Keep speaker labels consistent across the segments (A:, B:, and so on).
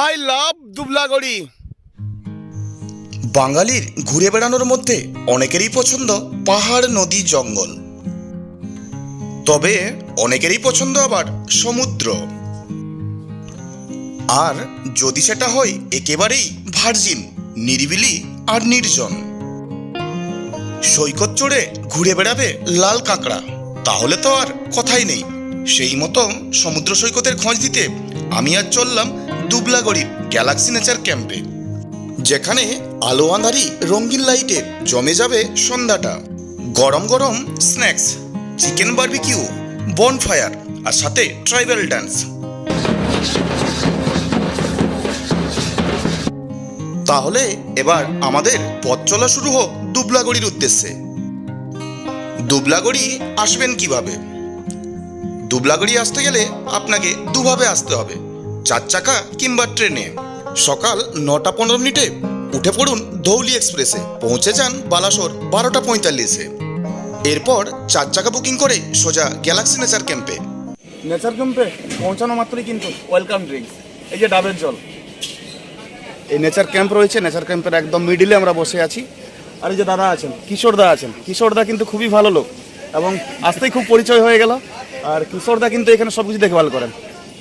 A: I love Dublagari.
B: বাঙালির ঘুরে বেড়ানোর মধ্যে অনেকেরই পছন্দ পাহাড়, নদী, জঙ্গল। তবে অনেকেরই পছন্দ আবার সমুদ্র। আর যদি সেটা হয় একেবারেই ভার্জিন, নিরিবিলি আর নির্জন। সৈকত চড়ে ঘুরে বেড়াবে লাল কাঁকড়া, তাহলে তো আর কথাই নেই। সেই মতো সমুদ্র সৈকতের খোঁজ দিতে আমি আজ চললাম দুবলাগড়ির গ্যালাক্সি নেচার ক্যাম্পে, যেখানে আলো আঁধারি রঙিন লাইটে জমে যাবে সন্ধ্যাটা। গরম গরম স্ন্যাক্স, চিকেন বারবিকিউ, বনফায়ার আর সাথে ট্রাইবাল ডান্স। তাহলে এবার আমাদের পথ চলা শুরু হোক দুবলাগড়ির উদ্দেশ্যে। দুবলাগড়ি আসবেন কিভাবে? দুবলাগড়ি আসতে গেলে আপনাকে দুভাবে আসতে হবে, 4 চাকা কিংবা ট্রেনে। সকাল 9:15 উঠে পড়ুন ধৌলি এক্সপ্রেসে, পৌঁছে যান বালাসোর 12:45-এ। এরপর 4 চাকা বুকিং করে সোজা গ্যালাক্সি নেচার ক্যাম্পে।
A: নেচার ক্যাম্পে পৌঁছানো মাত্রই কিন্তু ওয়েলকাম ড্রিঙ্কস, এই যে ডাবের জল। এই নেচার ক্যাম্প রয়েছে, নেচার ক্যাম্পের একদম মিডিলে আমরা বসে আছি। আর এই যে দাদা আছেন, কিশোরদা আছেন। কিশোরদা কিন্তু খুবই ভালো লোক এবং আসতেই খুব পরিচয় হয়ে গেল। আর কিশোরদা কিন্তু এখানে সব কিছু দেখভাল করেন,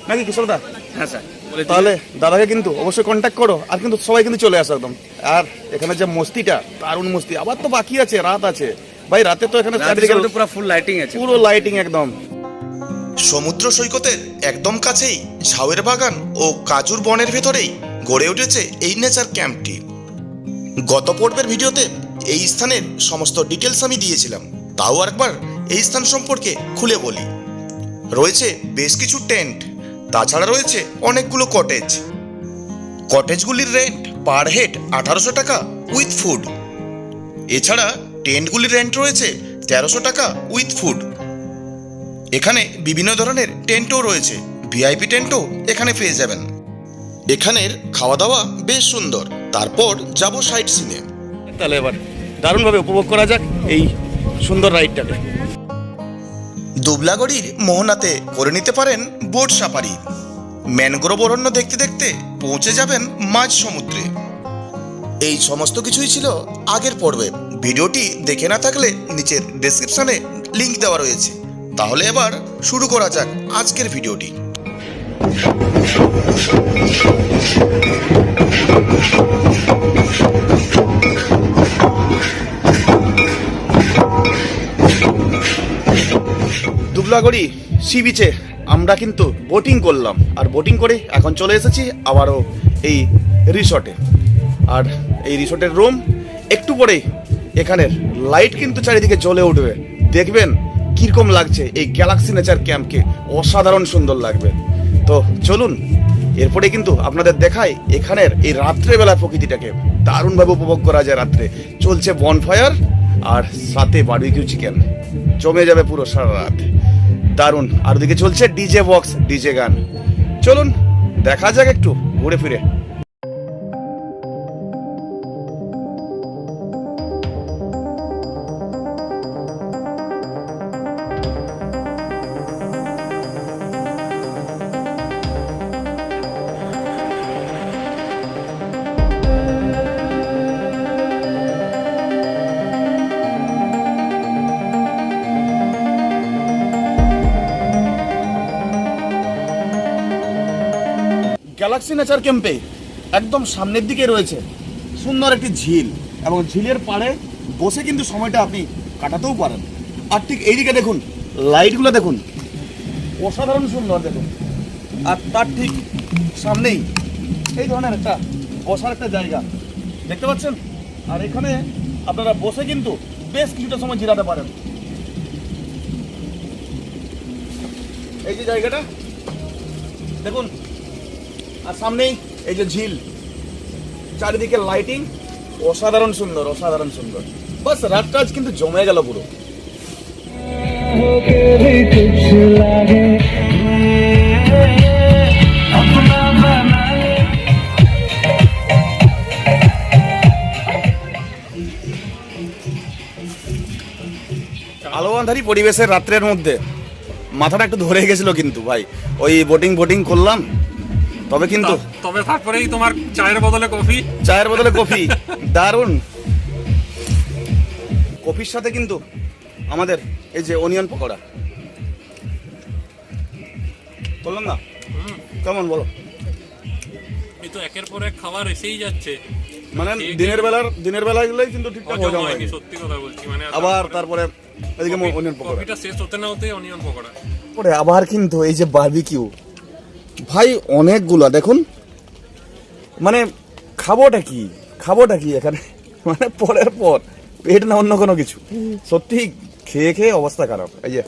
A: নাকি কিশোরদা?
C: হ্যাঁ স্যার।
A: তাহলে দাদাকে কিন্তু অবশ্যই কন্ট্যাক্ট করো। আর কিন্তু সবাই কিন্তু চলে আসো একদম। আর এখানে যে মস্তিটা, দারুণ মস্তি। আবার তো বাকি আছে, রাত আছে ভাই। রাতে তো এখানে চারিদিকে
C: পুরো ফুল লাইটিং আছে,
A: পুরো লাইটিং একদম।
B: সমুদ্র সৈকতের একদম কাছেই ঝাউয়ের বাগান ও কাজুর বনের ভেতরেই গড়ে উঠেছে এই নেচার ক্যাম্পটি। গত পর্বের ভিডিওতে এই স্থানের সমস্ত ডিটেলস আমি দিয়েছিলাম, তাও আরেকবার এই স্থান সম্পর্কে খুলে বলি। রয়েছে বেশ কিছু টেন্ট, তাছাড়া রয়েছে অনেকগুলো কটেজ। কটেজগুলির রেন্ট পার হেড 1800 টাকা উইথ ফুড। এছাড়া টেন্টগুলির রেন্ট রয়েছে 1300 টাকা উইথ ফুড। এখানে বিভিন্ন ধরনের টেন্টও রয়েছে, ভিআইপি টেন্টও এখানে পেয়ে যাবেন। এখানের খাওয়া দাওয়া বেশ সুন্দর। তারপর যাব সাইট সিনে।
A: তাহলে এবার দারুণভাবে উপভোগ করা যাক এই সুন্দর রাইডটাকে।
B: দুবলাগড়ির মোহনাতে করে নিতে পারেন বোট সাফারি। ম্যানগ্রোভ অরণ্য দেখতে দেখতে পৌঁছে যাবেন মাঝ সমুদ্রে। এই সমস্ত কিছুই ছিল আগের পর্বে। ভিডিওটি দেখে না থাকলে নিচের ডেসক্রিপশনে লিংক দেওয়া রয়েছে। তাহলে এবার শুরু করা যাক আজকের ভিডিওটি।
A: দুবলাগড়ি সি বিচে আমরা কিন্তু বোটিং করলাম, আর বোটিং করে এখন চলে এসেছি আবারও এই রিসর্টে। আর এই রিসর্টের রুম একটু পরেই এখানের লাইট কিন্তু চারিদিকে জ্বলে উঠবে। দেখবেন কীরকম লাগছে এই গ্যালাক্সি নেচার ক্যাম্পকে, অসাধারণ সুন্দর লাগবে। তো চলুন এরপরে কিন্তু আপনাদের দেখাই এখানের এই রাত্রেবেলা প্রকৃতিটাকে। দারুণভাবে উপভোগ করা যায় রাত্রে। চলছে বনফায়ার আর সাথে বারবিকিউ চিকেন, জমে যাবে পুরো সারা রাত। দারুণ। আর ওদিকে চলছে ডিজে বক্স, ডিজে গান। চলুন দেখা যাক একটু ঘুরে ফিরে। গ্যালাক্সি নেচার ক্যাম্পে একদম সামনের দিকে রয়েছে সুন্দর একটি ঝিল, এবং ঝিলের পাড়ে বসে কিন্তু সময়টা আপনি কাটাতেও পারেন। আর ঠিক এইদিকে দেখুন, লাইটগুলো দেখুন, অসাধারণ সুন্দর দেখুন। আর তার ঠিক সামনেই এই ধরনের একটা বসার একটা জায়গা দেখতে পাচ্ছেন। আর এখানে আপনারা বসে কিন্তু বেশ কিছুটা সময় জিরাতে পারেন। এই যে জায়গাটা দেখুন, আর সামনেই এই যে ঝিল, চারিদিকে লাইটিং, অসাধারণ সুন্দর, অসাধারণ সুন্দর। বাস রাতটা আজ কিন্তু জমে গেল পুরো। আলো আঁধারি পরিবেশের রাত্রের মধ্যে মাথাটা একটু ধরে গেছিল কিন্তু ভাই। ওই বোটিং করলাম, তবে কিন্তু
C: তবে তারপরেই তোমার চায়ের বদলে কফি
A: দারুণ। কফির সাথে কিন্তু আমাদের এই যে অনিয়ন পকোড়া বললাম না, কেমন বলো?
C: এই তো একের পর এক খাবার এসেই যাচ্ছে,
A: মানে দিনের বেলাগুলোই কিন্তু ঠিকঠাক হজম হয়নি,
C: সত্যি কথা বলছি। মানে
A: আবার তারপরে এদিকে অনিয়ন পকোড়া,
C: কফিটা শেষ হতে না হতে অনিয়ন পকোড়া
A: পরে আবার কিন্তু এই যে বারবিকিউ ভাই অনেকগুলা দেখুন, মানে খাবোটা কি এখানে, মানে পরের পর পেট না অন্য কোনো কিছু, সত্যি খেয়ে অবস্থা খারাপ। এই যে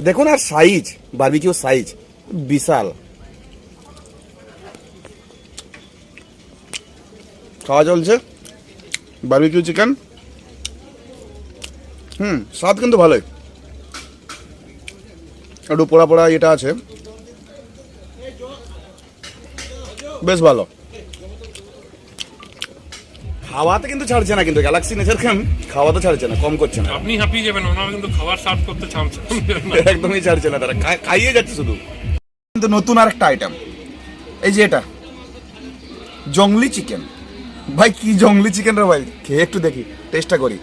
A: দেখুন, আর সাইজ, বারবিকিউ সাইজ বিশাল। খাওয়া চলছে বারবিকিউ চিকেন, স্বাদ কিন্তু ভালোই, একটু পোড়া এটা আছে, বেশ ভালো। খাওয়াতে কিন্তু ছাড়ছে না, কিন্তু গ্যালাক্সি নেচার ক্যাম্প খাওয়াতে ছাড়ছে না, কম করছে না।
C: আপনি হাঁপিয়ে যাবেন, ওনারা কিন্তু খাবার সার্ভ করতে ছাড়ছে
A: একদমই ছাড়ছে না, তারা খাইয়ে যাচ্ছে শুধু। কিন্তু নতুন আর একটা আইটেম, এই যে এটা জংলি চিকেন। ভাই কি জংলি চিকেন রে ভাই, খেয়ে একটু দেখি, টেস্টটা করি।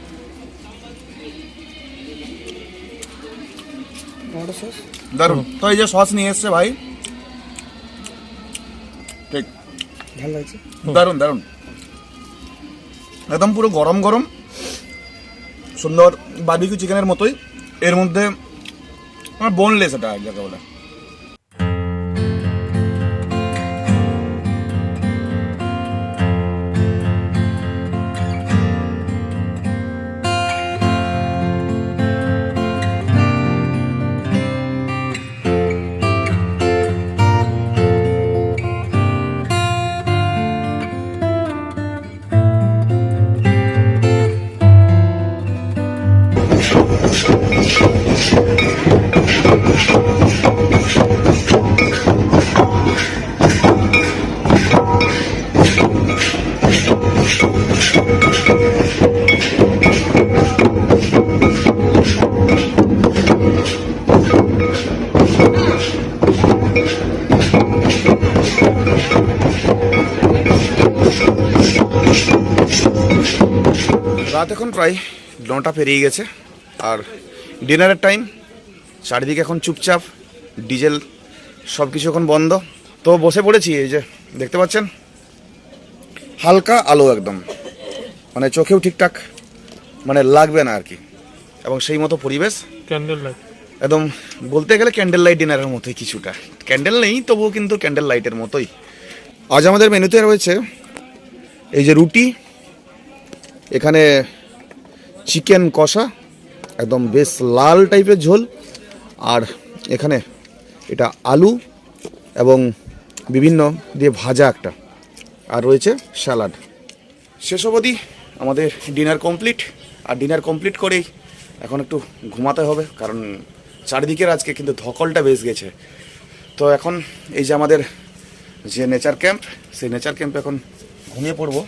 A: দারুন। তো এই যে সস নিয়ে এসছে ভাই, ঠিক ভালো লাগছে, দারুন একদম পুরো গরম গরম সুন্দর বারবিকিউ চিকেনের মতোই, এর মধ্যে বোনলেস, এটা যাকে বলে। রাত এখন প্রায় 9টা পেরিয়ে গেছে, আর ডিনারের টাইম। চারিদিকে এখন চুপচাপ, ডিজেল সব কিছু এখন বন্ধ। তো বসে পড়েছি, এই যে দেখতে পাচ্ছেন হালকা আলো, একদম মানে চোখেও ঠিকঠাক মানে লাগবে না আর কি, এবং সেই মতো পরিবেশ,
C: ক্যান্ডেল লাইট
A: একদম বলতে গেলে ক্যান্ডেল লাইট ডিনারের মতোই কিছুটা। ক্যান্ডেল নেই তবুও কিন্তু ক্যান্ডেল লাইটের মতোই। আজ আমাদের মেনুতে রয়েছে এই যে রুটি, এখানে চিকেন কষা, একদম বেশ লাল টাইপের ঝোল, আর এখানে এটা আলু এবং বিভিন্ন দিয়ে ভাজা একটা, আর রয়েছে স্যালাড। শেষ অবধি আমাদের ডিনার কমপ্লিট, আর ডিনার কমপ্লিট করেই এখন একটু ঘুমাতে হবে, কারণ চারিদিকের আজকে কিন্তু ধকলটা বেশ গেছে। তো এখন এই যে আমাদের যে নেচার ক্যাম্প, সেই নেচার ক্যাম্পে এখন ঘুমিয়ে পড়বো,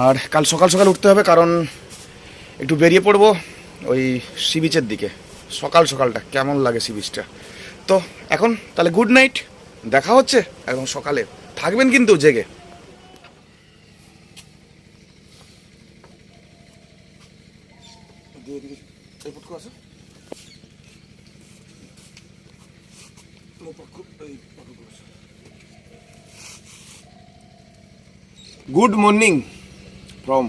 A: আর কাল সকাল সকাল উঠতে হবে, কারণ একটু বেরিয়ে পড়বো ওই সি বিচের দিকে। সকাল সকালটা কেমন লাগে সি বিচটা। তো এখন তাহলে গুড নাইট, দেখা হচ্ছে একদম সকালে, থাকবেন কিন্তু জেগে। Good morning from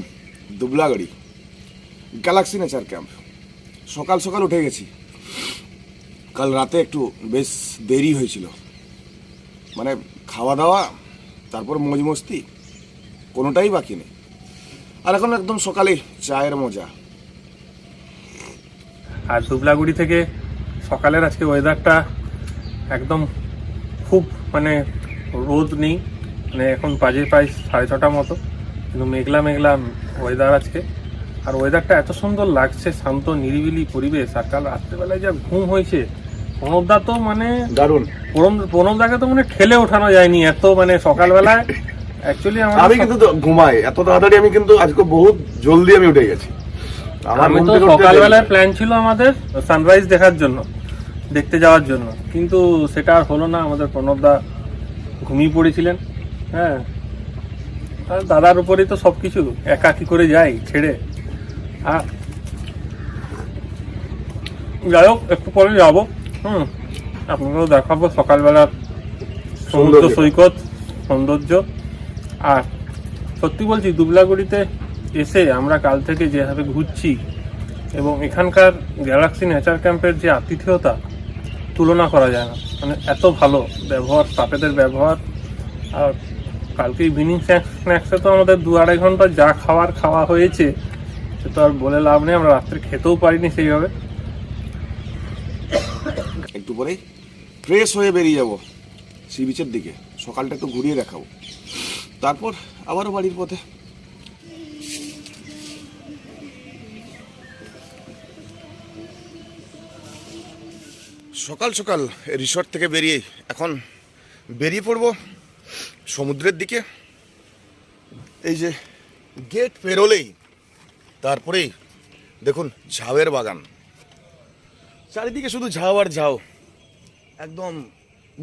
A: Dublagari galaxy nature camp. সকাল সকাল উঠে গেছি, কাল রাতে একটু বেশ দেরি হয়েছিল, মানে খাওয়া দাওয়া তারপর মौज মস্তি কোনোটাই বাকি নেই, আর এখন একদম সকালে চায়ের মজা।
C: আর দুবলাগুড়ি থেকে সকালের আজকে ওয়েদারটা একদম খুব মানে রোদ নেই, মানে এখন বাজে প্রায় 6:30 মতো, কিন্তু মেঘলা মেঘলা ওয়েদার আজকে। আর ওয়েদারটা এত সুন্দর লাগছে, শান্ত নিরিবিলি পরিবেশ। আর কাল রাত্রেবেলায় যা ঘুম হয়েছে, প্রণবদা তো মানে
A: দারুণ,
C: প্রণবদাকে তো মানে ঠেলে ওঠানো যায়নি এত, মানে সকালবেলায় অ্যাকচুয়ালি
A: আমি কিন্তু ঘুমাই এত তাড়াতাড়ি, আমি কিন্তু আজকে বহুত জলদি আমি উঠে গেছি।
C: আমি তো সকালবেলায় প্ল্যান ছিল আমাদের সানরাইজ দেখার জন্য, দেখতে যাওয়ার জন্য, কিন্তু সেটা আর হলো না। আমাদের প্রণবদা ঘুমিয়ে পড়েছিলেন। হ্যাঁ, আর দাদার উপরেই তো সব কিছু, একা কি করে যাই ছেড়ে। আর যাই হোক, একটু পরে যাবো। আপনাকেও দেখাবো সকালবেলার সমুদ্র সৈকত সৌন্দর্য। আর সত্যি বলছি, দুবলাগড়িতে এসে আমরা কাল থেকে যেভাবে ঘুরছি এবং এখানকার গ্যালাক্সি নেচার ক্যাম্পের যে আতিথেয়তা তুলনা করা যায় না। মানে এত ভালো ব্যবহার, স্টাফেদের ব্যবহার। আর কালকে ইভিনিং স্ন্যাক্সে তো আমাদের 2-2.5 ঘন্টা যা খাওয়া হয়েছে সে তো আর বলে লাভ নেই। আমরা রাত্রে খেতেও পারিনি সেইভাবে।
A: একটু পরেই ফ্রেশ হয়ে বেরিয়ে যাব সি বিচের দিকে, সকালটা একটু ঘুরিয়ে দেখাবো, তারপর আবারও বাড়ির পথে। সকাল সকাল রিসর্ট থেকে বেরিয়ে এখন বেরিয়ে পড়ব সমুদ্রের দিকে। এই যে গেট পেরোলেই তারপরেই দেখুন ঝাউয়ের বাগান, চারিদিকে শুধু ঝাউ আর ঝাউ, একদম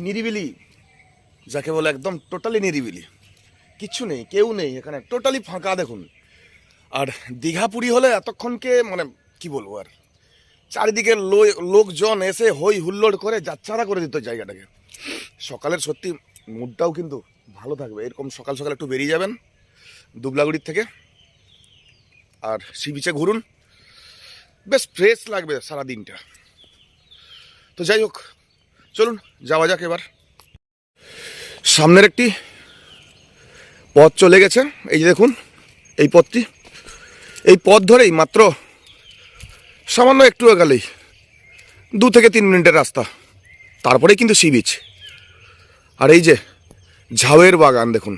A: নিরিবিলি যাকে বলে, একদম টোটালি নিরিবিলি, কিচ্ছু নেই, কেউ নেই এখানে, টোটালি ফাঁকা দেখুন। আর দীঘা পুরী হলে এতক্ষণকে মানে কি বলবো, আর চারিদিকে লোকজন এসে হই হুল্লোড় করে যাচ্ছাড়া করে দিত জায়গাটাকে। সকালের সত্যি মুডটাও কিন্তু ভালো থাকবে, এরকম সকাল সকাল একটু বেরিয়ে যাবেন দুবলাগুড়ির থেকে আর সি বিচে ঘুরুন, বেশ ফ্রেশ লাগবে সারা দিনটা। তো যাই হোক, চলুন যাওয়া যাক এবার। সামনের একটি পথ চলে গেছে, এই যে দেখুন এই পথটি, এই পথ ধরেই মাত্র সামান্য একটু এগালেই 2 থেকে 3 মিনিটের রাস্তা, তারপরেই কিন্তু সি বিচ। আর এই যে ঝাউয়ের বাগান দেখুন।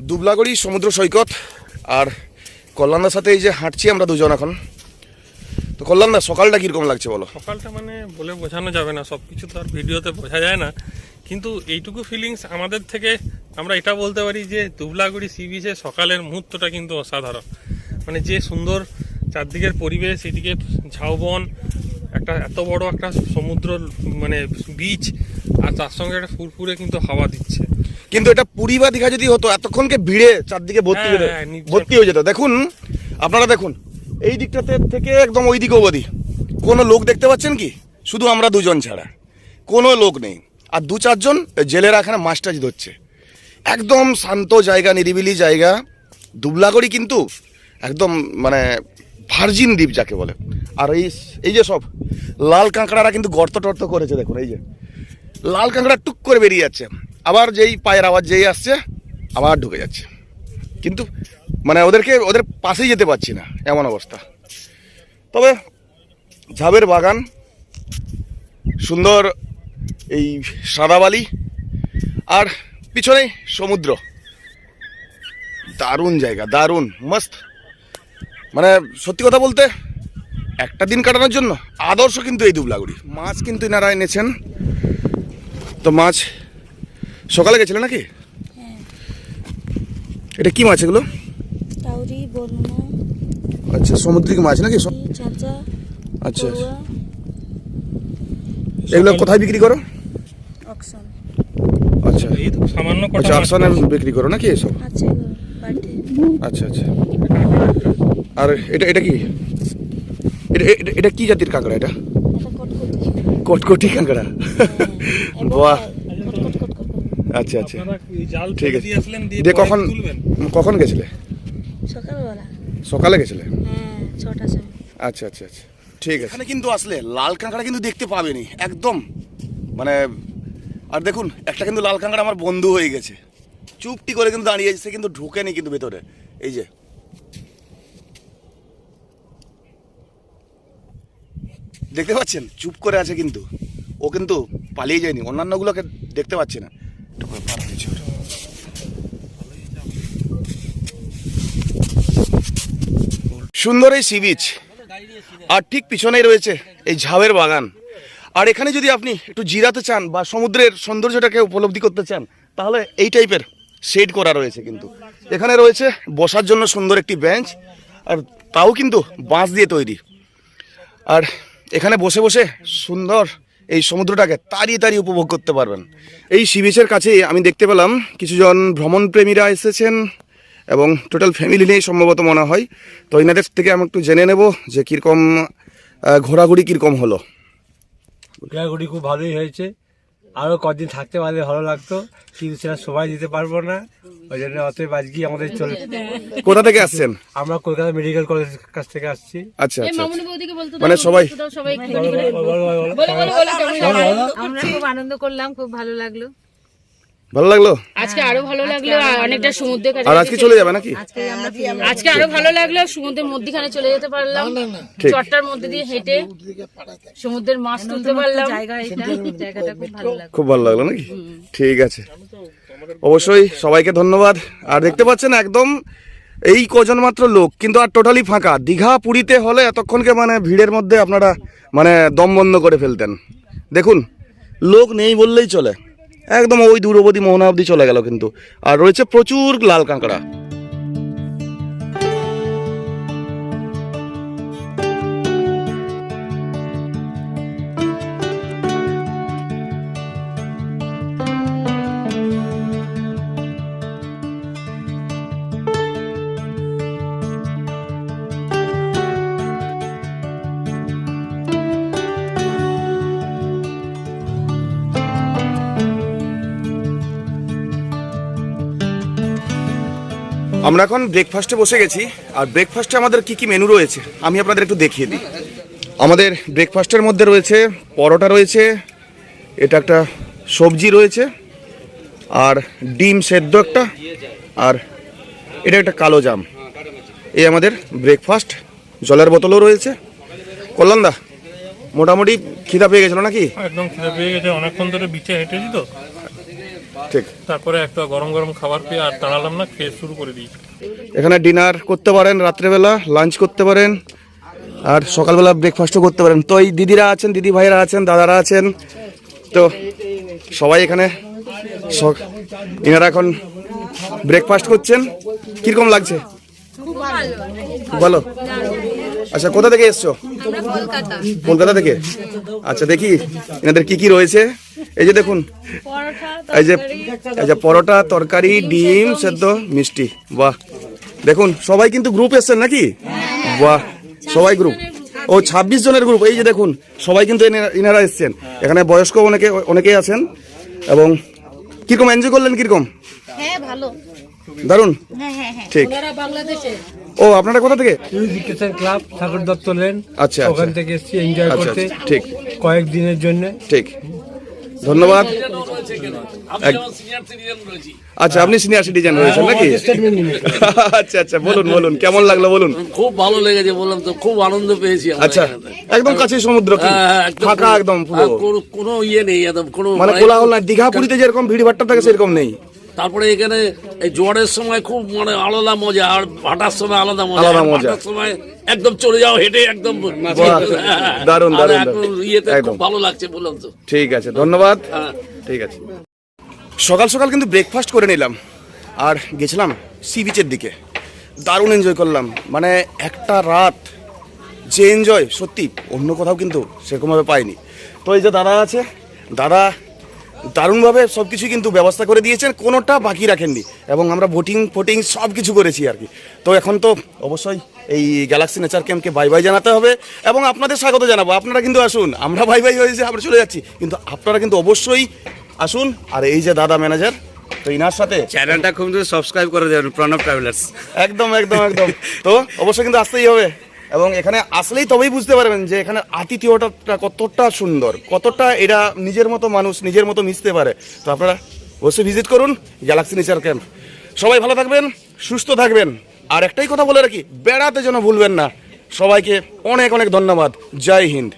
A: দুবলাগড়ি সমুদ্র সৈকত আর কল্যাণদার সাথে এই যে হাঁটছি আমরা দুজন এখন। তো কল্যাণদা, সকালটা কিরকম লাগছে বলো?
C: সকালটা মানে বলে বোঝানো যাবে না, সব কিছু তো আর ভিডিওতে বোঝা যায় না, কিন্তু এইটুকু ফিলিংস আমাদের থেকে আমরা এটা বলতে পারি যে দুবলাগড়ি সি বিচে সকালের মুহূর্তটা কিন্তু অসাধারণ। মানে যে সুন্দর চারদিকের পরিবেশ, এদিকে ঝাউবন, একটা এত বড় একটা সমুদ্র মানে বিচ, আর তার সঙ্গে একটা ফুরফুরে কিন্তু হাওয়া দিচ্ছে।
A: কিন্তু এটা পুরী বা দীঘা যদি হতো এতক্ষণকে ভিড়ে চারদিকে ভর্তি হয়ে যেত। দেখুন আপনারা, দেখুন এই দিকটাতে থেকে একদম ওই দিকে অবধি কোনো লোক দেখতে পাচ্ছেন কি? শুধু আমরা দুজন ছাড়া কোনো লোক নেই। আর 2-4 জন জেলেরা এখানে মাছ টাছ ধরছে। একদম শান্ত জায়গা, নিরিবিলি জায়গা। দুবলাগড়ি কিন্তু একদম মানে ভার্জিন দ্বীপ যাকে বলে। আর এই যে সব লাল কাঁকড়ারা কিন্তু গর্ত টর্ত করেছে, দেখুন এই যে লাল কাঁকড়া টুক করে বেরিয়ে যাচ্ছে, আবার যেই পায়ের আওয়াজ যেই আসছে আবার ঢুকে যাচ্ছে। কিন্তু মানে ওদের পাশেই যেতে পারছি না, এমন অবস্থা। তবে ঝাউয়ের বাগান, সুন্দর এই সাদা বালি, আর পিছনেই সমুদ্র, দারুণ জায়গা, দারুণ মস্ত। মানে সত্যি কথা বলতে একটা দিন কাটানোর জন্য আদর্শ কিন্তু এই দুবলাগড়ি। মাছ কিন্তু এনারা এনেছেন। তো মাছ সকালে গেছিল নাকি? এটা কি মাছ এগুলো?
D: টাউরি, বর্ণনা।
A: আচ্ছা, সামুদ্রিক মাছ নাকি?
D: চাচা।
A: আচ্ছা, এগুলো কোথায় বিক্রি করো?
D: অকশন।
A: আচ্ছা,
C: এই তো সামান্য কটা
A: আচ্ছা, অকশনে বিক্রি করো নাকি এসব?
D: আছে বাড়িতে।
A: আচ্ছা আচ্ছা। আর এটা কি? এটা কি জাতির কাঁকড়া? এটা কটকটি কাঁকড়া। বাহ, আচ্ছা আচ্ছা, ঠিক আছে। দিয়ে কখন গেছিলে?
D: সকালবেলা।
A: সকালে গেছিলে?
D: হ্যাঁ, 6টার সময়।
A: আচ্ছা আচ্ছা আচ্ছা, ঠিক আছে। এখানে কিন্তু আসলে লাল কাঁকড়া কিন্তু দেখতে পাবেনি একদম, মানে আর দেখুন একটা কিন্তু লাল কাঁকড়া আমার বন্ধু হয়ে গেছে, চুপটি করে কিন্তু দাঁড়িয়ে সে কিন্তু ঢুকেনি কিন্তু ভেতরে। এই যে দেখতে পাচ্ছেন চুপ করে আছে, কিন্তু ও কিন্তু পালিয়ে যায়নি, অন্যান্যগুলোকে দেখতে পাচ্ছি না। সুন্দর এই সি বিচ, আর ঠিক পিছনেই রয়েছে এই ঝাউয়ের বাগান। আর এখানে যদি আপনি একটু জিরাতে চান বা সমুদ্রের সৌন্দর্যটাকে উপলব্ধি করতে চান, তাহলে এই টাইপের শেড করা রয়েছে। কিন্তু এখানে রয়েছে বসার জন্য সুন্দর একটি বেঞ্চ, আর তাও কিন্তু বাঁশ দিয়ে তৈরি। আর এখানে বসে বসে সুন্দর এই সমুদ্রটাকে তাড়িয়ে তাড়িয়ে উপভোগ করতে পারবেন। এই সি বিচের কাছেই আমি দেখতে পেলাম কিছুজন ভ্রমণ প্রেমীরা এসেছেন, এবং টোটাল ফ্যামিলি নিয়েই সম্ভবত মনে হয়। তো এনাদের থেকে আমি একটু জেনে নেব যে কীরকম ঘোরাঘুরি কীরকম হলো।
E: ঘোরাঘুরি খুব ভালোই হয়েছে, আরও কদিন থাকতে পারলে ভালো লাগতো, কিন্তু সেটা সময় দিতে পারবো না, ওই জন্য অতএব আজকে আমাদের চলে।
A: কোথা থেকে আসছেন?
E: আমরা কলকাতা মেডিকেল কলেজের কাছ থেকে আসছি।
A: আচ্ছা আচ্ছা, মানে সবাই
F: আমরা খুব আনন্দ করলাম, খুব ভালো লাগলো।
A: ভালো লাগলো
F: আজকে আরো ভালো লাগলো, অনেকটা সমুদ্রের কাছে।
A: আর আজকে চলে যাবে নাকি?
F: আজকে আরো ভালো লাগলো, সমুদ্রের মধ্যখানে চলে যেতে পারলাম, চটটার মধ্যে দিয়ে হেঁটে সমুদ্রের মাছ তুলতে পারলাম। জায়গাটা খুব ভালো লাগলো,
A: খুব ভালো লাগলো নাকি? ঠিক আছে, অবশ্যই সবাইকে ধন্যবাদ। আর দেখতে পাচ্ছেন একদম এই কজন মাত্র লোক, কিন্তু আর টোটালি ফাঁকা। দীঘা পুরীতে হলে এতক্ষণকে মানে ভিড়ের মধ্যে আপনারা মানে দম বন্ধ করে ফেলতেন। দেখুন লোক নেই বললেই চলে, একদম ওই দূর অবধি মোহনা অবধি চলে গেল কিন্তু। আর রয়েছে প্রচুর লাল কাঁকড়া। আমরা এখন ব্রেকফাস্টে বসে গেছি, আর ব্রেকফাস্টে আমাদের কি কি মেনু রয়েছে আমি আপনাদের একটু দেখিয়ে দিই। আমাদের ব্রেকফাস্টের মধ্যে রয়েছে পরোটা রয়েছে, এটা একটা সবজি রয়েছে, আর ডিম সেদ্ধ একটা, আর এটা একটা কালো জাম। এই আমাদের ব্রেকফাস্ট। জলের বোতলও রয়েছে। কল্যাণদা মোটামুটি খিদা পেয়ে গেছিল নাকি?
C: একদম খিদে পেয়ে গেছে, অনেকক্ষণ ধরে বিচে হেঁটেছি তো,
A: ঠিক।
C: তারপরে একটা গরম গরম খাবার পেয়ে আর দাঁড়ালাম না, খেয়ে শুরু করে দিয়েছি।
A: এখানে ডিনার করতে পারেন, রাত্রেবেলা লাঞ্চ করতে পারেন, আর সকালবেলা ব্রেকফাস্টও করতে পারেন। তো এই দিদিরা আছেন, দিদি ভাইরা আছেন, দাদারা আছেন, তো সবাই এখানে এনারা এখন ব্রেকফাস্ট করছেন। কীরকম লাগছে?
F: খুব
A: ভালো। আচ্ছা, কোথা থেকে এসছো? কলকাতা থেকে। আচ্ছা, দেখি এনাদের কি কি রয়েছে। এই যে দেখুন, এই যে পরোটা, তরকারি, ডিম সেদ্ধ, মিষ্টি। বাহ, দেখুন সবাই কিন্তু গ্রুপ এসছেন নাকি? বাহ, সবাই গ্রুপ। ও 26 জনের গ্রুপ। এই যে দেখুন সবাই কিন্তু এনারা এসছেন। এখানে বয়স্ক অনেকেই আছেন। এবং কিরকম এনজয় করলেন? কিরকম?
F: হ্যাঁ, ভালো,
A: দারুন।
F: হ্যাঁ,
A: ঠিক। ও আপনারা কোথা থেকে?
E: এডুকেশন ক্লাব ঠাকুর দত্ত লেন।
A: আচ্ছা,
E: ওখান থেকে এসেছি এনজয় করতে।
A: ঠিক,
E: কয়েকদিনের জন্য।
A: ঠিক, ধন্যবাদ। আচ্ছা, আপনি সিনিয়র সিটিজেন রয়েছেন নাকি? আচ্ছা আচ্ছা, বলুন বলুন কেমন লাগলো বলুন।
G: খুব ভালো লেগেছে, বললাম তো, খুব আনন্দ পেয়েছি।
A: আচ্ছা, একদম কাছে সমুদ্র, ফাঁকা একদম পুরো,
G: কোনো ইয়ে নেই, একদম কোনো
A: মানে কোলাহল নাই। দীঘা পুরীতে যেরকম ভিড় ভাট্টা থাকে সেরকম নেই।
G: তারপরে এখানে এই জোয়ারের সময় খুব মানে আলাদা মজা, আর ভাটার সময় আলাদা মজা। ভাটার সময় একদম চলে যাও হেঁটে, একদম
A: দারুণ দারুণ,
G: ইয়েতে খুব ভালো লাগছে, বললাম তো।
A: ঠিক আছে, ধন্যবাদ। ঠিক আছে, সকাল সকাল কিন্তু ব্রেকফাস্ট করে নিলাম, আর গেছিলাম সি বিচের দিকে। দারুণ এনজয় করলাম, মানে একটা রাত যে এনজয় সত্যি অন্য কোথাও কিন্তু সেরকমভাবে পাইনি। তো এই যে দাদা আছে, দাদা দারুণভাবে সব কিছু কিন্তু ব্যবস্থা করে দিয়েছেন, কোনোটা বাকি রাখেননি। এবং আমরা বোটিং সব কিছু করেছি আর কি। তো এখন তো অবশ্যই এই গ্যালাক্সি নেচার ক্যাম্পকে বাই বাই জানাতে হবে, এবং আপনাদের স্বাগত জানাবো। আপনারা কিন্তু আসুন, আমরা বাই বাই হয়েছে আমরা চলে যাচ্ছি, কিন্তু আপনারা কিন্তু অবশ্যই আসুন। আর এই যে দাদা ম্যানেজার, তো ইনার সাথে
H: চ্যানেলটা খুব সাবস্ক্রাইব করে দেবেন, প্রণব ট্রাভেলার্স।
A: একদম একদম একদম। তো অবশ্যই কিন্তু আসতেই হবে। এবং এখানে আসলেই তবেই বুঝতে পারবেন যে এখানে আতিথেয়তা কতটা সুন্দর, কতটা এরা নিজের মতো মানুষ, নিজের মতো মিশতে পারে। তো আপনারা অবশ্যই ভিজিট করুন গ্যালাক্সি নেচার ক্যাম্প। সবাই ভালো থাকবেন, সুস্থ থাকবেন। আর একটাই কথা বলে রাখি, বেড়াতে যেন ভুলবেন না। সবাইকে অনেক অনেক ধন্যবাদ। জয় হিন্দ।